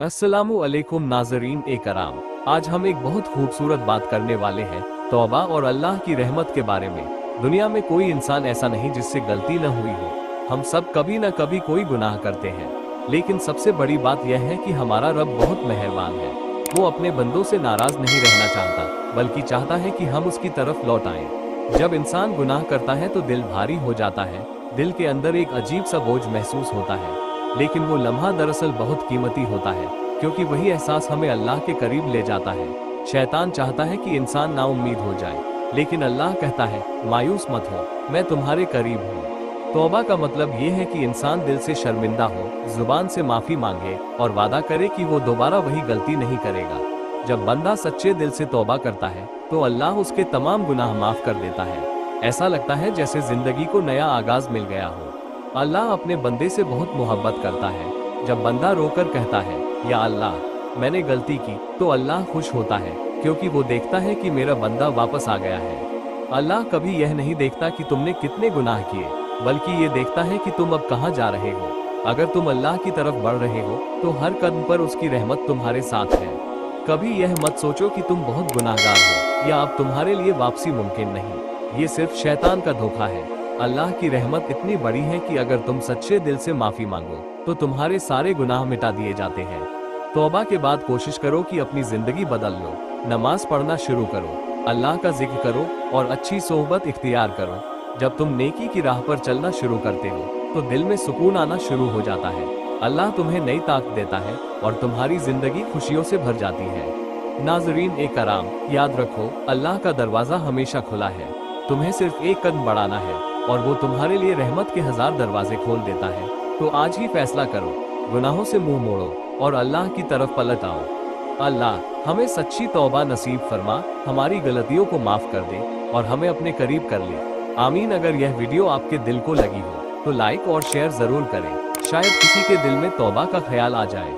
अस्सलामु अलैकुम नाज़रीन ए कराम। आज हम एक बहुत खूबसूरत बात करने वाले हैं, तौबा और अल्लाह की रहमत के बारे में। दुनिया में कोई इंसान ऐसा नहीं जिससे गलती न हुई हो। हम सब कभी न कभी कोई गुनाह करते हैं, लेकिन सबसे बड़ी बात यह है कि हमारा रब बहुत मेहरबान है। वो अपने बंदों से नाराज नहीं रहना चाहता, बल्कि चाहता है कि हम उसकी तरफ लौट आएं। जब इंसान गुनाह करता है तो दिल भारी हो जाता है, दिल के अंदर एक अजीब सा बोझ महसूस होता है। लेकिन वो लम्हा दरअसल बहुत कीमती होता है, क्योंकि वही एहसास हमें अल्लाह के करीब ले जाता है। शैतान चाहता है कि इंसान नाउम्मीद हो जाए, लेकिन अल्लाह कहता है, मायूस मत हो, मैं तुम्हारे करीब हूँ। तौबा का मतलब ये है कि इंसान दिल से शर्मिंदा हो, जुबान से माफी मांगे और वादा करे कि वो दोबारा वही गलती नहीं करेगा। जब बंदा सच्चे दिल से तौबा करता है तो अल्लाह उसके तमाम गुनाह माफ कर देता है। ऐसा लगता है जैसे जिंदगी को नया आगाज मिल गया हो। अल्लाह अपने बंदे से बहुत मोहब्बत करता है। जब बंदा रोकर कहता है, या अल्लाह मैंने गलती की, तो अल्लाह खुश होता है, क्योंकि वो देखता है कि मेरा बंदा वापस आ गया है। अल्लाह कभी यह नहीं देखता कि तुमने कितने गुनाह किए, बल्कि ये देखता है कि तुम अब कहाँ जा रहे हो। अगर तुम अल्लाह की तरफ बढ़ रहे हो तो हर कदम पर उसकी रहमत तुम्हारे साथ है। कभी यह मत सोचो कि तुम बहुत गुनाहगार हो या अब तुम्हारे लिए वापसी मुमकिन नहीं। ये सिर्फ शैतान का धोखा है। अल्लाह की रहमत इतनी बड़ी है कि अगर तुम सच्चे दिल से माफी मांगो तो तुम्हारे सारे गुनाह मिटा दिए जाते हैं। तौबा के बाद कोशिश करो कि अपनी जिंदगी बदल लो। नमाज पढ़ना शुरू करो, अल्लाह का जिक्र करो और अच्छी सोहबत इख्तियार करो। जब तुम नेकी की राह पर चलना शुरू करते हो तो दिल में सुकून आना शुरू हो जाता है। अल्लाह तुम्हें नई ताकत देता है और तुम्हारी जिंदगी खुशियों से भर जाती है। नाज़रीन ए कराम, याद रखो, अल्लाह का दरवाजा हमेशा खुला है। तुम्हें सिर्फ एक कदम बढ़ाना है और वो तुम्हारे लिए रहमत के 1000 दरवाजे खोल देता है। तो आज ही फैसला करो, गुनाहों से मुंह मोड़ो और अल्लाह की तरफ पलट आओ। अल्लाह हमें सच्ची तौबा नसीब फरमा, हमारी गलतियों को माफ कर दे और हमें अपने करीब कर ले। आमीन। अगर यह वीडियो आपके दिल को लगी हो तो लाइक और शेयर जरूर करें, शायद किसी के दिल में तौबा का ख्याल आ जाए।